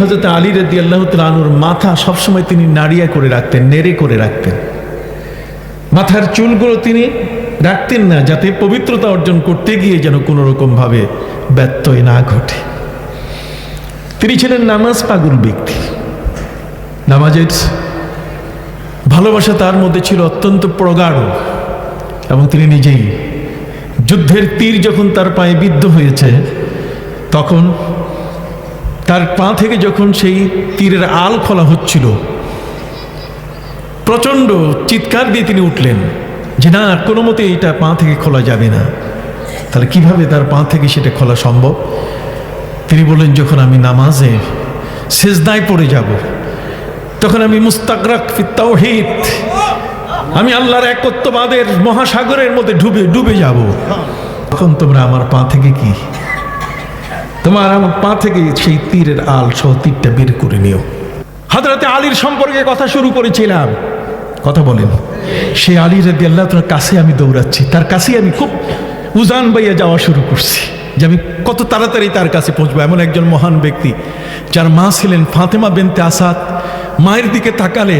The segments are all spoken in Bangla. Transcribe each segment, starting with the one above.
হযরত আলী রাদিয়াল্লাহু তাআলা আনহুর মাথা সবসময় তিনি নাড়িয়া করে রাখতেন, নেড়ে করে রাখতেন। মাথার চুলগুলো তিনি রাখতেন না, যাতে পবিত্রতা অর্জন করতে গিয়ে যেন কোনো রকম ভাবে ব্যত্যয় না ঘটে। তিনি ছিলেন নামাজ পাগল ব্যক্তি। নামাজের ভালোবাসা তার মধ্যে ছিল অত্যন্ত প্রগাঢ়, এবং তিনি নিজেই যুদ্ধের তীর যখন তার পায়ে বিদ্ধ হয়েছে, তখন তার পা থেকে যখন সেই তীরের আল খোলা হচ্ছিল, প্রচণ্ড চিৎকার দিয়ে তিনি উঠলেন যে না, কোনো মতে এটা পা থেকে খোলা যাবে না। তাহলে কিভাবে তার পা থেকে সেটা খোলা সম্ভব? তিনি বললেন, যখন আমি নামাজে সিজদায় পড়ে যাব, তখন আমি মুস্তাগরাক ফি তাওহীদ, আমি আল্লাহর একত্ববাদের মহাসাগরের মধ্যে ডুবে যাব। তখন তোমরা আমার পা থেকে কি, তোমার আমার পা থেকে সেই তীরের আল সহ তীরটা বের করে নিও। হযরতে আলীর সম্পর্কে কথা শুরু করেছিলাম, কথা বলেন। সেই আলী রাদিয়াল্লাহু তাআলার কাছে আমি দৌড়াচ্ছি, তার কাছে আমি খুব উজান বাইয়া যাওয়া শুরু করছি যে আমি কত তাড়াতাড়ি তার কাছে পৌঁছবো। এমন একজন মহান ব্যক্তি যার মা ছিলেন ফাতেমা বিনতে আসাদ। মায়ের দিকে তাকালে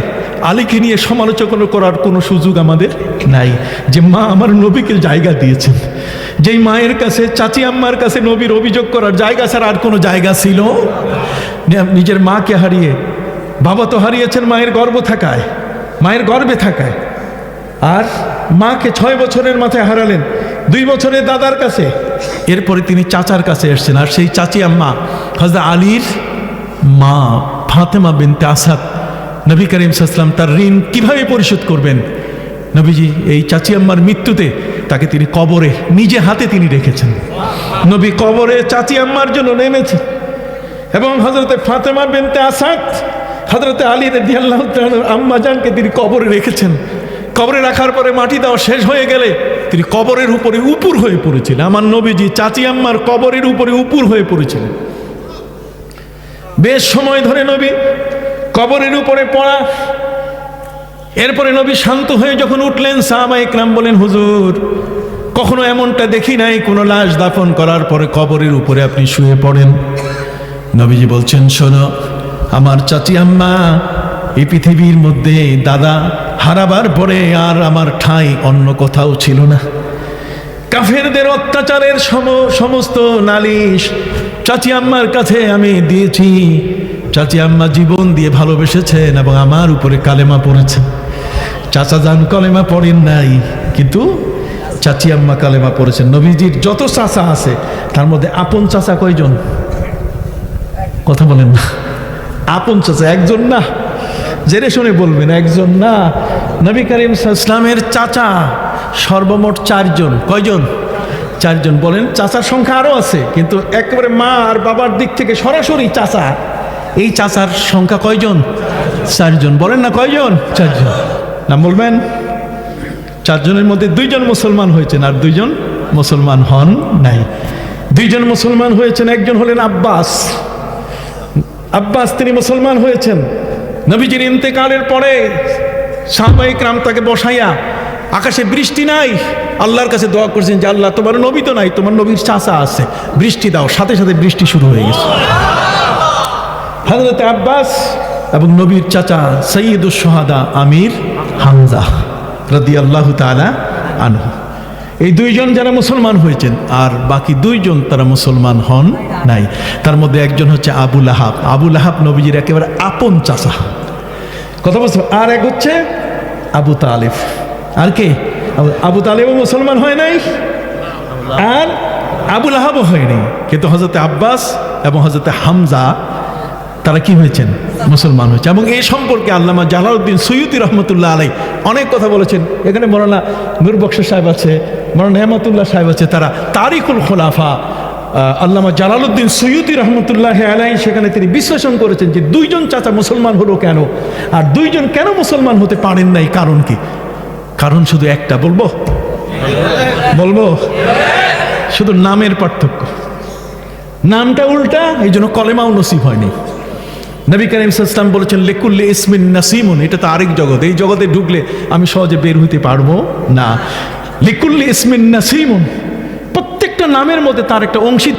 আলীকে নিয়ে সমালোচনা করার কোনো সুযোগ আমাদের নাই, যে মা আমার নবীকে জায়গা দিয়েছেন। যেই মায়ের কাছে, চাচি আম্মার কাছে নবীর অভিযোগ করার জায়গা ছাড়া আর কোনো জায়গা ছিল না। নিজের মাকে হারিয়ে, বাবা তো হারিয়েছেন মায়ের গর্ভে থাকায়, আর মাকে 6 বছরের মাথায় হারালেন, 2 বছরের দাদার কাছে, এরপরে তিনি চাচার কাছে এসছেন। আর সেই চাচি আম্মা হযরত আলীর মা ফাতেমা বিনতে আসাদ। নবী করিম সাল্লাল্লাহু আলাইহি ওয়াসাল্লাম তার ঋণ কিভাবে পরিশোধ করবেন? নবীজি এই চাচি আম্মার মৃত্যুতে তাকে তিনি কবরে নিজে হাতে তিনি রেখেছেন। নবী কবরে চাচি আম্মার জন্য নেমেছেন, এবং হযরতে ফাতেমা বিনতে আসাদ হযরতে আলী রাদিয়াল্লাহু তাআলা আম্মা জানকে তিনি কবরে রেখেছেন। কবরে রাখার পরে মাটি দেওয়া শেষ হয়ে গেলে তিনি কবরের উপরে উপুর হয়ে পড়েছিলেন। আমার নবীজি চাচি আম্মার কবরের উপরে উপুর হয়ে পড়েছিলেন। বেশ সময় ধরে নবী কবরের উপরে পড়া। এরপরে নবী শান্ত হয়ে যখন উঠলেন, সাহাবায়ে কেরাম বলেন, হুজুর কখনো এমনটা দেখি নাই, কোনো লাশ দাফন করার পরে কবরের উপরে আপনি শুয়ে পড়েন। নবীজি বলছেন, শোনো, আমার চাচি আম্মা এই পৃথিবীর মধ্যে দাদা হারাবার পরে আর আমার ঠাঁই অন্য কোথাও ছিল না। কাফেরদের অত্যাচারের সমস্ত নালিশ চাচি আম্মার কাছে আমি দিয়েছি। চাচি আম্মা জীবন দিয়ে ভালোবেসেছেন এবং আমার উপরে কালেমা পড়েছেন। চাচা যান কালেমা পড়েন নাই, কিন্তু চাচি আম্মা কালেমা পড়েছেন। নবীজির যত চাচা আছে তার মধ্যে আপন চাচা কয়জন? কথা বলেন না। আপন চাচা একজন না, জেনে শুনে বলবেন, একজন না। নবী করিম সাল্লাল্লাহু আলাইহি ওয়াসাল্লামের চাচা সর্বমোট 4 জন। কয়জন? 4 জন। বলেন চাচার সংখ্যা আরো আছে, কিন্তু একেবারে মা আর বাবার দিক থেকে সরাসরি চাচা, এই চাচার সংখ্যা কয়জন? 4 জন। বলেন না কয়জন? 4 জন। নাম বলবেন। 4 জনের মধ্যে 2 জন মুসলমান হয়েছেন আর 2 জন মুসলমান হন নাই। 2 জন মুসলমান হয়েছেন, একজন হলেন আব্বাস, তিনি মুসলমান হয়েছেন। নবীজির ইন্তেকালের পরে সাহাবায়ে কেরাম তাকে বসাইয়া, আকাশে বৃষ্টি নাই, আল্লাহর কাছে দোয়া করছেন যে আল্লাহ, তোমার নবী তো নাই, তোমার নবীর চাচা আছে, বৃষ্টি দাও। সাথে সাথে বৃষ্টি শুরু হয়ে গেছে। হযরত আব্বাস এবং নবীর চাচা সৈয়দুশ শুহাদা আমির হামজা রাদিয়াল্লাহু তাআলা আনহু, এই 2 জন যারা মুসলমান হয়েছেন, আর বাকি 2 জন তারা মুসলমান হন নাই। তার মধ্যে একজন হচ্ছে আবু লাহাব, নবীজির একেবারে আপন চাচা। কথা বলছে। আর এক হচ্ছে আবু তালেব। আর কে? আবু তালেবও মুসলমান হয় নাই, আর আবু লাহাবও হয়নি, কিন্তু হযরতে আব্বাস এবং হযরতে হামজা তারা কি হয়েছেন? মুসলমান হয়েছে। এবং এই সম্পর্কে আল্লামা জালালউদ্দিন সুয়ুতী রহমতুল্লাহ আলাইহি অনেক কথা বলেছেন। এখানে মৌলানা নূর বক্স সাহেব আছে, মৌলানা নেয়ামতুল্লাহ সাহেব আছে, তারা তারিখুল খোলাফা আল্লামা জালালউদ্দিন সুয়ুতী রহমতুল্লাহ আলাইহি সেখানে তিনি বিশ্লেষণ করেছেন যে 2 জন চাচা মুসলমান হলো কেন, আর 2 জন কেন মুসলমান হতে পারেন নাই, কারণ কি? কারণ শুধু একটা। বলবো শুধু নামের পার্থক্য, নামটা উল্টা, এই জন্য কলেমাও নসিব হয়নি। নবী করিম সাল্লাল্লাহু আলাইহি ওয়াসাল্লাম বলেছেন, লিকুল্লি ইসমিন নাসিমুন, এটা তো আরেক জগৎ, এই জগতে ঢুকলে আমি সহজে বের হইতে পারবো না। লিকুল্লি ইসমিন নাসিমুন, প্রত্যেকটা নামের মধ্যে তার একটা অংশী।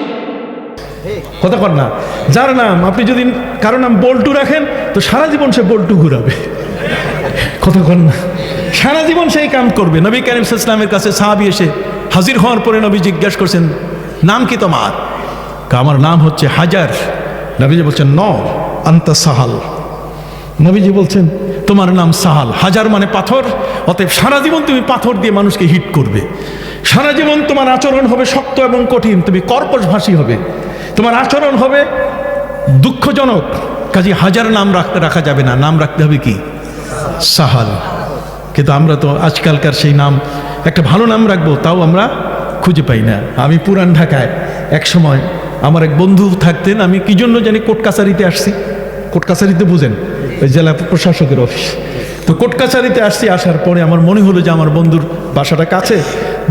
কথা কর না। যার নাম আপনি যদি কারো নাম বল্টু রাখেন তো সারা জীবন সে বল্টু ঘুরাবে। কথা কর না, সারা জীবন সেই কাম করবে। নবী করিম সাল্লাল্লাহু আলাইহি ওয়াসাল্লামের কাছে সাহাবী এসে হাজির হওয়ার পরে নবী জিজ্ঞাসা করছেন, নাম কি তোমার? আমার নাম হচ্ছে হাজার। নবীজি বলছেন, ন আনতা সাহাল। নবীজি বলছেন, তোমার নাম সাহাল। হাজার মানে পাথর, অতএব সারা জীবন তুমি পাথর দিয়ে মানুষকে হিট করবে। সারা জীবন তোমার আচরণ হবে শক্ত এবং কঠিন, তুমি কর্কশভাষী হবে, তোমার আচরণ হবে দুঃখজনক। কাজে হাজার নাম রাখা যাবে না, নাম রাখতে হবে কি? সাহাল। কিন্তু আমরা তো আজকালকার সেই নাম, একটা ভালো নাম রাখবো তাও আমরা খুঁজে পাই না। আমি পুরান ঢাকায় এক সময় আমার এক বন্ধু থাকতেন, আমি কি জন্য জানি কোর্ট কাছারিতে আসছি। কোর্ট কাছারিতে বুঝেন, ওই জেলা প্রশাসকের অফিস। তো কোর্ট কাছারিতে আসছি, আসার পরে আমার মনে হলো যে আমার বন্ধুর বাসাটা কাছে,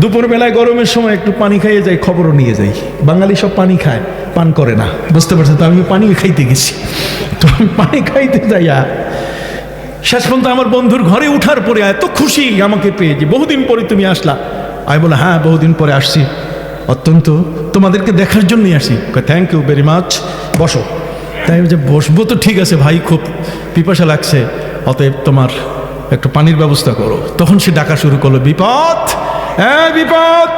দুপুরবেলায় গরমের সময় একটু পানি খাইয়ে যাই, খবরও নিয়ে যাই। বাঙালি সব পানি খায়, পান করে না, বুঝতে পারছেন? তো আমি পানি খাইতে গেছি, তো আমি পানি খাইতে যাইয়া শেষ পর্যন্ত আমার বন্ধুর ঘরে উঠার পরে এত খুশি আমাকে পেয়ে যে বহুদিন পরে তুমি আসলা। আমি বলে, হ্যাঁ বহুদিন পরে আসছি, অত্যন্ত তোমাদেরকে দেখার জন্যই আসি। থ্যাংক ইউ ভেরি মাচ, বসো। তাই যে বসবো তো ঠিক আছে ভাই, খুব পিপাসা লাগছে, অতএব তোমার একটু পানির ব্যবস্থা করো। তখন সে ডাকা শুরু করলো, বিপদ, হ্যাঁ বিপদ,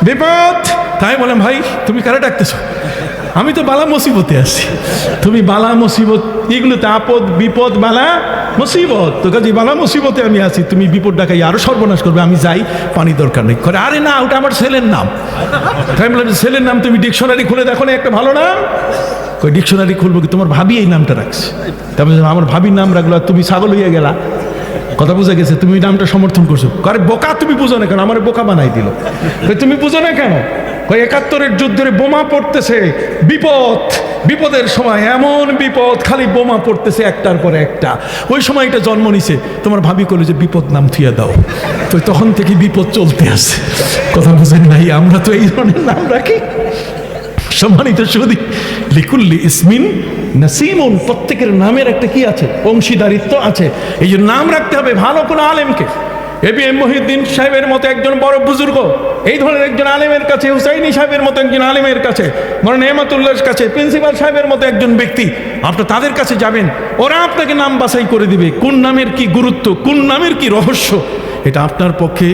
বিপদ। তাই বললাম, ভাই তুমি কারা ডাকতেছো? আমি তো বালা মুসিবতে আছি। তুমি বালা মুসিবত, এগুলোতে আপদ বিপদ বালা মুসিবত, তো কাজে বালা মুসিবতে আমি আছি, তুমি বিপদ ডাকাই আরো সর্বনাশ করবে, আমি যাই, পানি দরকার নেই। করে, আরে না, ওটা আমার ছেলের নাম। তাই বললাম, ছেলের নাম তুমি ডিকশনারি খুলে দেখো না একটা ভালো নাম? কই ডিকশনারি খুলবো কি, তোমার ভাবি এই নামটা রাখছে। তারপরে আমার ভাবির নাম রাখলো, তুমি ছাগল হইয়া গেলা। কথা বোঝা গেছে, তুমি নামটা সমর্থন করছো। আরে বোকা, তুমি বুঝো না কেন? আমার বোকা বানাই দিল। তুমি বুঝো না কেন? ৭১-এর যুদ্ধের বোমা পড়তেছে, বিপদ, বিপদের সময় এমন বিপদ, খালি বোমা পড়তেছে একটার পর একটা। ওই সময় এটা জন্ম নিছে, তোমার ভাবি করলো যে বিপদ নাম থুইয়া দাও। তো তখন থেকে বিপদ চলতে আছে। কথা বুঝেন নাই? আমরা তো এই ধরনের নাম রাখি। সম্মানিত সুধী, লিকুল্লি ইসমিন নাসিমুন, প্রত্যেকের নামের একটা কি আছে? অংশীদারিত্ব আছে। এই যে নাম রাখতে হবে ভালো কোনো আলেমকে। এবিএম মহিউদ্দিন সাহেবের মতো একজন বড় বুজুর্গ, এই ধরনের একজন আলেমের কাছে, হুসাইনি সাহেবের মতো একজন আলেমের কাছে, মৌলানা নেয়ামতুল্লাহর কাছে, প্রিন্সিপাল সাহেবের মতো একজন ব্যক্তি, আপনি তাদের কাছে যাবেন, ওরা আপনাকে নাম বাছাই করে দিবে। কোন নামের কি গুরুত্ব, কোন নামের কি রহস্য, এটা আপনার পক্ষে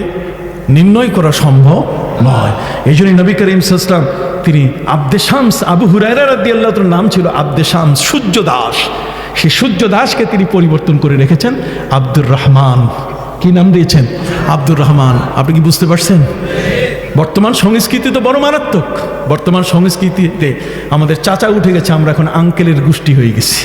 নির্ণয় করা সম্ভব নয়। এই জন্য নবী করিম সাল্লাল্লাহু আলাইহি ওয়াসাল্লাম তিনি আব্দে শামস, আবু হুরায়রা রাদিয়াল্লাহু তাআলার নাম ছিল আব্দে শামস, সূর্য দাস। সেই সূর্য দাসকে তিনি পরিবর্তন করে রেখেছেন আব্দুর রহমান। কি নাম দিয়েছেন? আব্দুর রহমান। আপনি কি বুঝতে পারছেন? বর্তমান সংস্কৃতি তো বড় মারাত্মক। বর্তমান সংস্কৃতিতে আমাদের চাচা উঠে গেছে, আমরা এখন আঙ্কেলের গোষ্ঠী হয়ে গেছি।